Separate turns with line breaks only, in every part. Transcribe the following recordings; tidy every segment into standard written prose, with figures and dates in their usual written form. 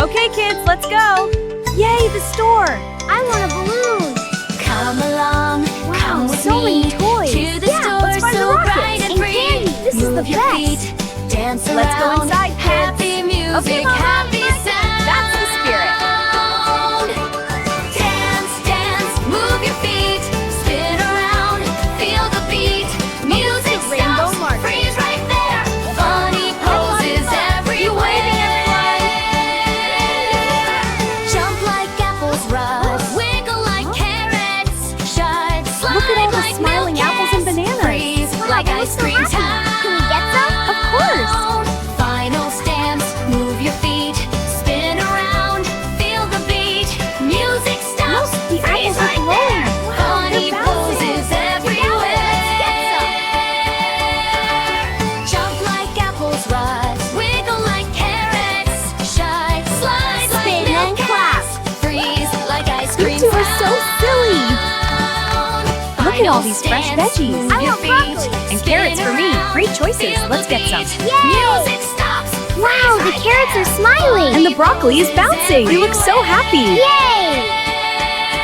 Okay, kids, let's go. Yay, the store.
I want a balloon.
Come along,
Wow,
come with
so
me
many toys.
to the
Yeah,
store
let's find the
so
rockets
bright and
and
free.
candy. This is
Move
the
your
best.
feet, dance around.
Let's go inside, kids.
Happy music,
Okay, Mama.
happy sound.
That's the spirit.
Dance, dance, move your feet, spin around, feel the beat. Music
Rainbow
stops,
Market.
freeze right there. Funny poses everywhere. Jump like apples, rise, wiggle like carrots, shine, slide
Look at all the
like
smiling
milk
apples and
cans,
bananas.
freeze like
they look
ice
so
cream
happy.
town.
Can we get some?
Of course.
Final stance, move your feet, spin around, feel the beat. Music stops,
Look, the
freeze
apples are
right
glowing.
there.
Wow,
Funny
they're bouncing.
poses everywhere. Jump like apples, rise, wiggle like carrots, shine, slide like
Spin
milk
and clap.
cans, freeze like ice cream.
You two are so silly.
Look
Look at all these fresh veggies.
I want broccoli.
And carrots for me. Great choices. Let's get some.
Music stops.
Wow, the carrots are smiling.
And the broccoli is bouncing. They look so happy.
Yay!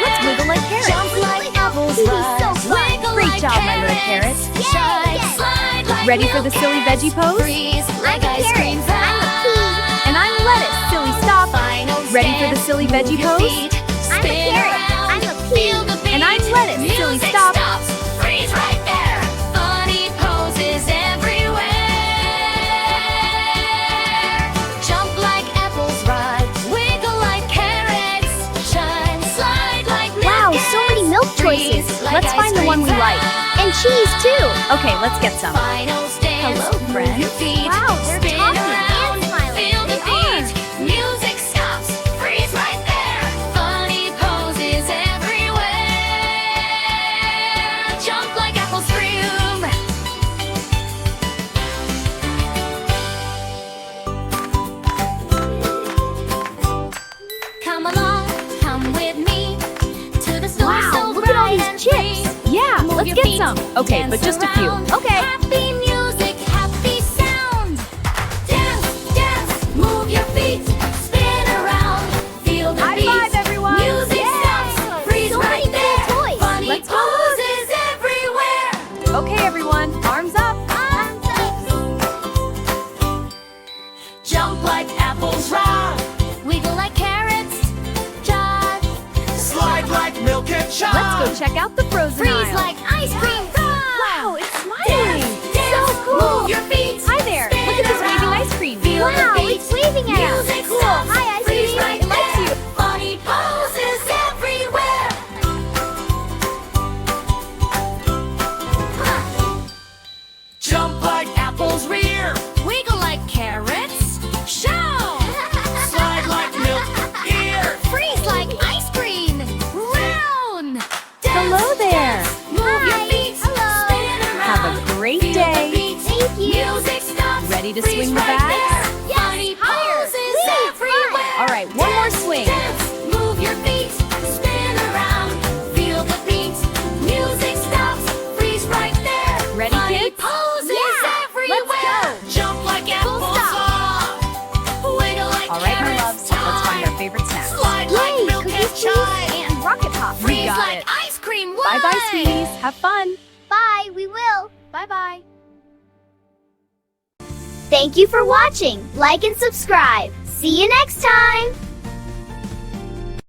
Let's wiggle like carrots.
Jump like apples,
This is
rise,
so fun.
wiggle
Great
like
job, my little
carrots.
carrots.
Shine,
Yay!
slide like
Ready for the
milk
silly
cans,
veggie pose?
freeze like
I'm a
ice
carrot.
cream
I'm a pea.
And I'm lettuce. Silly, stop.
Final
Ready for the
stance,
silly veggie
move your
pose?
feet,
I'm a
spin
carrot.
around,
I'm a pea.
feel the beat.
And I'm lettuce. Silly,
Music
stop.
stops, freeze right there. Funny poses everywhere. Jump like apples, ride, wiggle like carrots, shine, slide like milk
Wow, so many milk choices.
freeze like
Let's
ice
find the one we
cream
like.
And cheese, too.
Okay, let's get some.
Final stance.
Hello, friend.
Move your feet.
Wow, they're
spin
talking
around,
and smiling.
feel the
They
beat. Music stops. Freeze right there. Funny poses everywhere. Jump like apples, scream. Come along, come with me to the store.
Wow,
so
look at all
bright
these
and
chips.
free.
Yeah,
Move
let's
your
get
feet,
some. Okay,
dance
but just a few.
around.
Okay.
Happy music, happy sound. Dance, dance, move your feet, spin around, feel the
High
beat.
five, everyone.
Music
Yeah.
stops, freeze
So
right
many
there.
cool toys.
Funny
Let's go.
poses everywhere.
Okay, everyone. Arms up.
Jump like apples, rock. Wiggle like carrots, jog.
Slide like milk and chocolate.
Let's go check out the frozen
Freeze
aisle.
like ice cream.
Wow, it's smiling.
Dance,
So cool.
move your feet.
Hi there. Look at this waving ice cream.
Feel the
Wow,
beat.
it's waving at us.
Music
Cool.
stops.
Hi, Ice
Freeze
Cream.
right
It likes
there.
you.
Funny poses everywhere.
Jump like apples rear.
Wiggle like carrots. Show.
Slide like milk here.
Freeze like ice cream. Round.
Hello there.
Move
Hi.
your feet.
Hello.
Spin around.
Have a great
Feel the
day.
beat.
Thank you.
Music stops.
Ready to
Freeze
swing the
right
bags?
there.
Yes,
Funny
higher.
poses
Whee,
everywhere.
All right, one more swing.
Dance, move your feet, spin around, feel the beat. Music stops, freeze right there.
Ready,
Funny
kids?
poses
Yeah,
everywhere.
let's
Jump like apples
stop. Wiggle like
All right, my
carrots,
loves. Let's find our
time.
favorite snacks.
Slide
Yay,
like milk
cookies,
and
please.
chime.
And rocket pop.
We
Freeze
got
like
it.
ice cream.
Bye-bye,
One.
sweeties. Have fun.
Bye, we will.
Bye-bye.
Thank you for watching. Like and subscribe. See you next time.